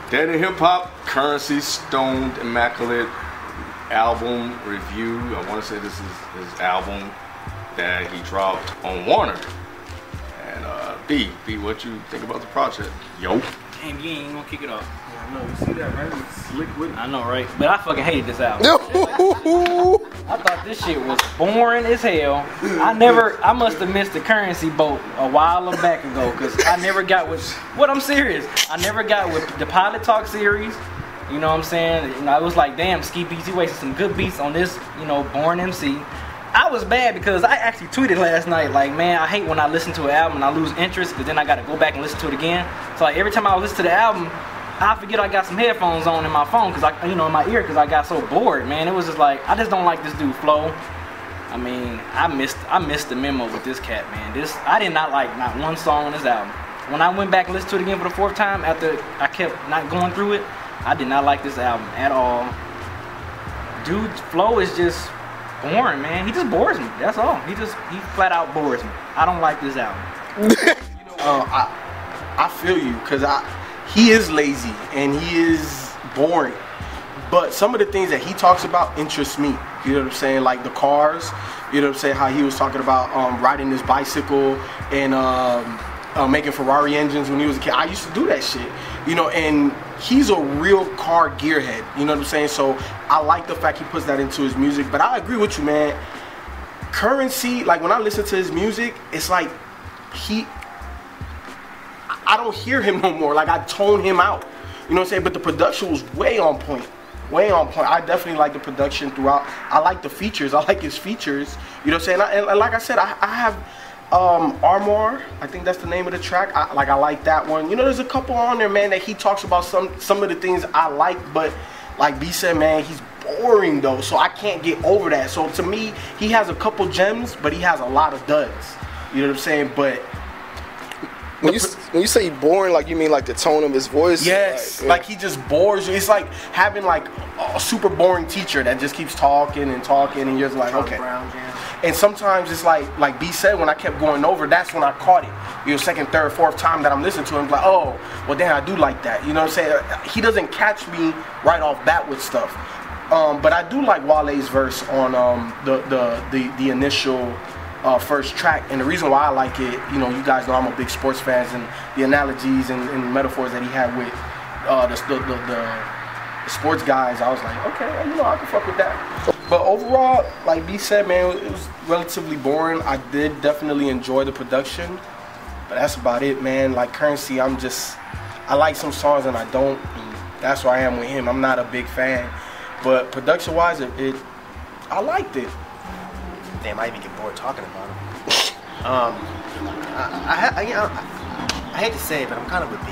Dead in Hip Hop, Curren$y Stoned Immaculate album review. I want to say this is his album that he dropped on Warner. And B, what you think about the project? Yo. Damn, you ain't gonna kick it off. Yeah, I know. You see that, right? It's slick with it. I know, right? But I fucking hated this album. I thought this shit was boring as hell. I must have missed the Curren$y boat a while back ago, because I never got with, I'm serious, I never got with the Pilot Talk series. You know what I'm saying? You know, I was like, damn, Ski Beats, you wasted some good beats on this, you know, boring MC. I was bad because I actually tweeted last night, like, man, I hate when I listen to an album and I lose interest, because then I got to go back and listen to it again. So like every time I listen to the album, I forget I got some headphones on in my phone, because I, you know, in my ear, because I got so bored, man. It was just like, I just don't like this dude Flo. I mean, I missed the memo with this cat, man. I did not like not one song on this album. When I went back and listened to it again for the 4th time after I kept not going through it, I did not like this album at all. Dude, Flo is just boring, man. He just bores me. That's all. He flat out bores me. I don't like this album. I feel you, because he is lazy and he is boring. But some of the things that he talks about interest me. You know what I'm saying? Like the cars. You know what I'm saying? How he was talking about riding his bicycle and making Ferrari engines when he was a kid. I used to do that shit. You know, and he's a real car gearhead. You know what I'm saying? So I like the fact he puts that into his music. But I agree with you, man. Curren$y, like when I listen to his music, it's like I don't hear him no more. Like I tone him out. You know what I'm saying? But the production was way on point. Way on point. I definitely like the production throughout. I like the features. I like his features. You know what I'm saying? And like I said, I have Armor, I think that's the name of the track. I like that one. You know, there's a couple on there, man, that he talks about some of the things I like, but like B said, man, he's boring though, so I can't get over that. So to me, he has a couple gems, but he has a lot of duds. You know what I'm saying? But when you say boring, like you mean like the tone of his voice? Yes, like he just bores you. It's like having like a super boring teacher that just keeps talking and talking, and you're just like, okay. And sometimes it's like B said, when I kept going over, that's when I caught it. You know, 2nd, 3rd, 4th time that I'm listening to him, like, oh, well, damn, I do like that. You know what I'm saying? He doesn't catch me right off bat with stuff. But I do like Wale's verse on the initial first track, and the reason why I like it, you know, you guys know I'm a big sports fan, and the analogies and metaphors that he had with the sports guys, I was like, okay, you know, I can fuck with that. But overall, like B said, man, it was relatively boring. I did definitely enjoy the production, but that's about it, man. Like Curren$y, I like some songs and I don't, and that's where I am with him. I'm not a big fan, but production-wise, I liked it. Damn, I even get bored talking about him. I hate to say it, but I'm kind of with B.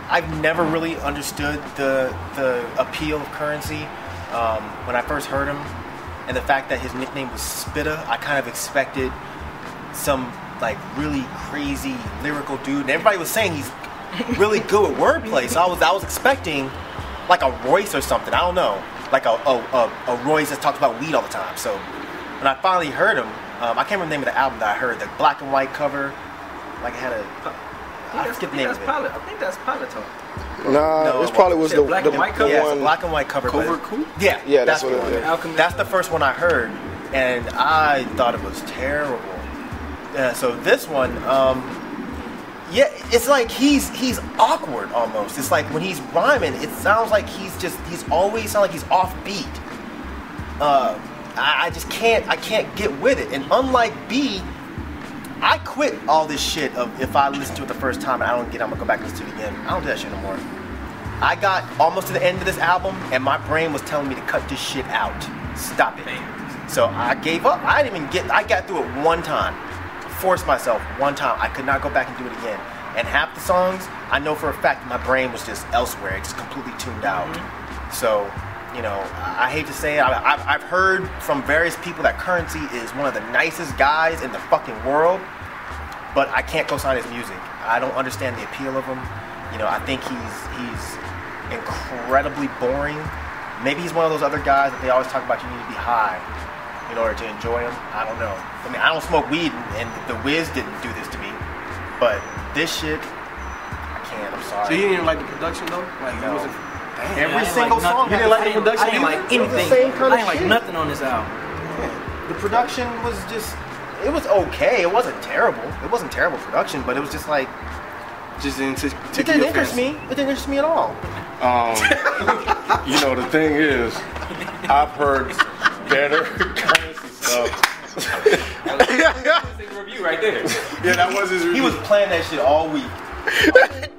I've never really understood the appeal of Curren$y. When I first heard him, and the fact that his nickname was Spitta, I kind of expected some like really crazy lyrical dude, and everybody was saying he's really good at wordplay. So I was expecting like a Royce or something. I don't know. Like a Royce that talks about weed all the time. So when I finally heard him, I can't remember the name of the album that I heard, the black and white cover, like it had I forget the name of it. I think that's Pilot Talk. No, this probably was the black and white cover. Yeah, it's a black and white cover. Covert Coup? Yeah, that's what it is. That's the first one I heard, and I thought it was terrible. So this one, yeah, it's like he's awkward almost. It's like when he's rhyming, it sounds like he's always sound like he's offbeat. I just can't get with it. And unlike B, I quit all this shit of if I listen to it the first time and I don't get it, I'm gonna go back and listen to it again. I don't do that shit no more. I got almost to the end of this album and my brain was telling me to cut this shit out. Stop it. So I gave up. I got through it one time. Forced myself one time. I could not go back and do it again. And half the songs, I know for a fact that my brain was just elsewhere. It's completely tuned out. So, you know, I hate to say it. I've heard from various people that Curren$y is one of the nicest guys in the fucking world, but I can't co-sign his music. I don't understand the appeal of him. You know, I think he's incredibly boring. Maybe he's one of those other guys that they always talk about you need to be high in order to enjoy him. I don't know. I mean, I don't smoke weed, and the Wiz didn't do this to me. But this shit, I can't. I'm So sorry. you didn't even like the production though? Like it No. wasn't. Damn. Every I ain't single like song. nothing. You didn't like the I production? didn't like It was the anything. same kind I of ain't like shit. nothing on this album. The production was just. It was okay. It wasn't terrible. It wasn't terrible production, but it was just like. Just didn't It didn't interest me. It didn't interest me at all. You know, the thing is, I've heard better Currency stuff. Review right there. Yeah, that was his review. He was playing that shit all week.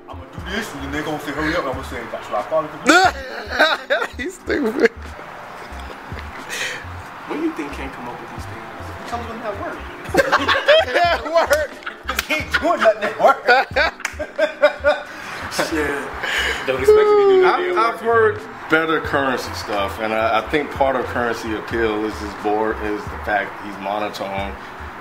I'm gonna do this, and then they're gonna say, hurry up. I'm gonna say, that's what I thought. He's stupid. When do you think Ken come up with these things? It comes with that work. Yeah, work. He ain't doing nothing at work. Don't expect me to do I've heard better Currency stuff, and I think part of Currency appeal is his is the fact he's monotone,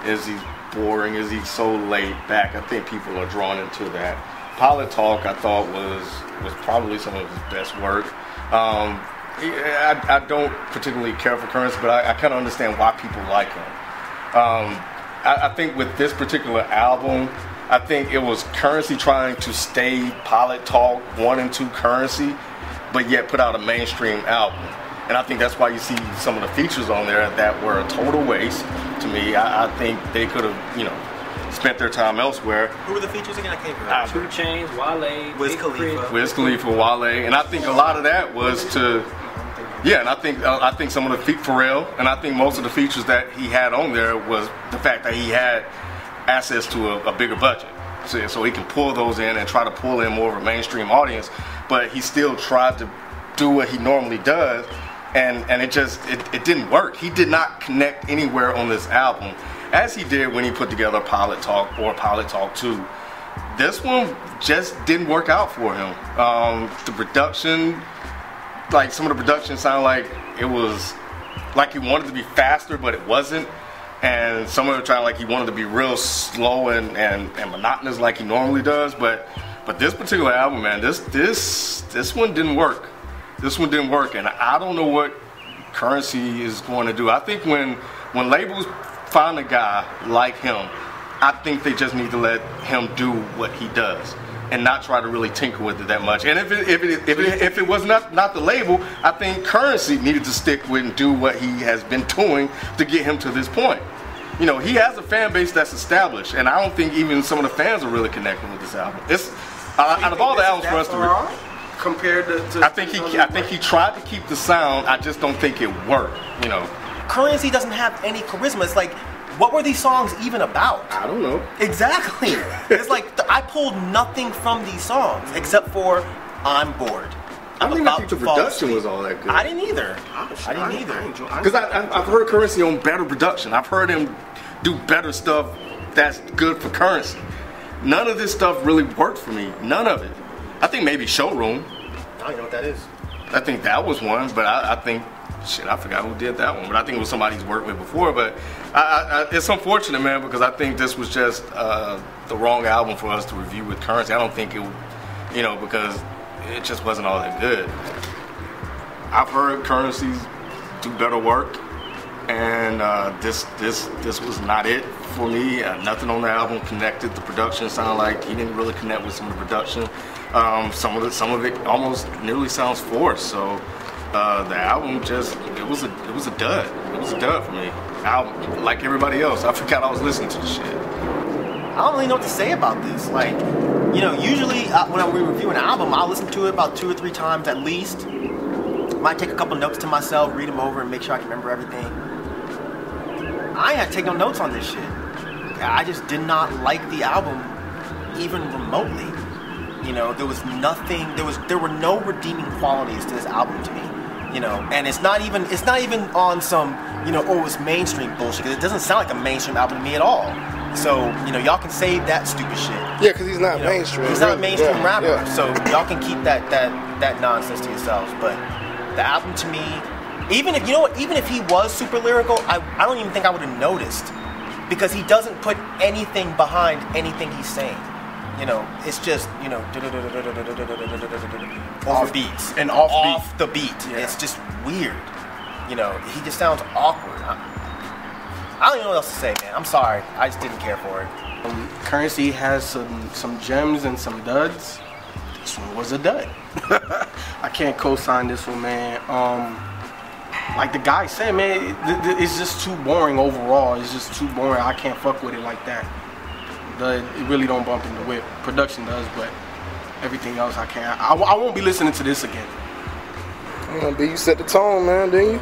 is he's boring, is he so laid back. I think people are drawn into that. Pilot Talk I thought was probably some of his best work. I don't particularly care for Currency, but I kind of understand why people like him. I think with this particular album, I think it was Currency trying to stay Pilot Talk 1 and 2 Currency, but yet put out a mainstream album. And I think that's why you see some of the features on there that were a total waste to me. I think they could have, spent their time elsewhere. Who were the features again? I can't remember. 2 Chainz, Wale, Wiz Big Khalifa. Crit. Wiz Khalifa, Wale, and I think a lot of that was to, and I think some of the Pharrell, and I think most of the features that he had on there was the fact that he had access to a bigger budget, so he can pull those in and try to pull in more of a mainstream audience, but he still tried to do what he normally does, and it didn't work. He did not connect anywhere on this album as he did when he put together Pilot Talk or Pilot Talk 2. This one just didn't work out for him. The production, like some of the production sounded like it was like he wanted to be faster, but it wasn't. And some of it trying like he wanted to be real slow and monotonous like he normally does. But this particular album, man, this one didn't work. This one didn't work, and I don't know what Currency is going to do. I think when labels find a guy like him, I think they just need to let him do what he does and not try to really tinker with it that much. And if it was not the label, I think Currency needed to stick with and do what he has been doing to get him to this point. You know, he has a fan base that's established, and I don't think even some of the fans are really connecting with this album. It's out of all the albums for us to compared to I think he tried to keep the sound. I just don't think it worked. You know, Currency doesn't have any charisma. It's like, what were these songs even about? I don't know. Exactly. It's like I pulled nothing from these songs except for I'm bored. I don't even think the production was all that good. I didn't either. I didn't either. Because I've heard Currency on better production. I've heard him do better stuff that's good for Currency. None of this stuff really worked for me. None of it. I think maybe Showroom. I don't even know what that is. I think that was one, but I think, shit, I forgot who did that one. But I think it was somebody he's worked with before. But it's unfortunate, man, because I think this was just the wrong album for us to review with Currency. I don't think it, because it just wasn't all that good. I've heard Currencies do better work, and this was not it for me. Nothing on the album connected. The production sounded like he didn't really connect with some of the production. Some of it almost nearly sounds forced. So the album it was a dud. It was a dud for me. Like everybody else, I forgot I was listening to the shit. I don't really know what to say about this. Like, usually when we review an album, I'll listen to it about 2 or 3 times at least. Might take a couple notes to myself, read them over, and make sure I can remember everything. I ain't had to take no notes on this shit. I just did not like the album even remotely. There was nothing. There were no redeeming qualities to this album to me. And it's not even on some it's mainstream bullshit. Because it doesn't sound like a mainstream album to me at all. So y'all can save that stupid shit. Yeah, because he's not mainstream. He's not a mainstream rapper. Yeah. So y'all can keep that nonsense to yourselves. But the album to me, even if he was super lyrical, I don't even think I would have noticed, because he doesn't put anything behind anything he's saying. It's just off beats and off the beat. Yeah. It's just weird. He just sounds awkward. I don't even know what else to say, man. I'm sorry. I just didn't care for it. Currency has some gems and some duds. this one was a dud. I can't co-sign this one, man. Like the guy said, man, it's just too boring overall. It's just too boring. I can't fuck with it like that. It really don't bump in the whip. Production does, but everything else I can't. I won't be listening to this again. B, you set the tone, man, didn't you?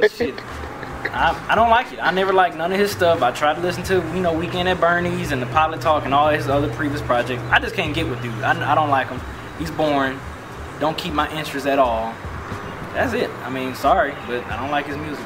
Shit. I don't like it. I never liked none of his stuff. I tried to listen to, Weekend at Bernie's and the Pilot Talk and all his other previous projects. I just can't get with dude. I don't like him. He's boring. Don't keep my interest at all. That's it. I mean, sorry, but I don't like his music.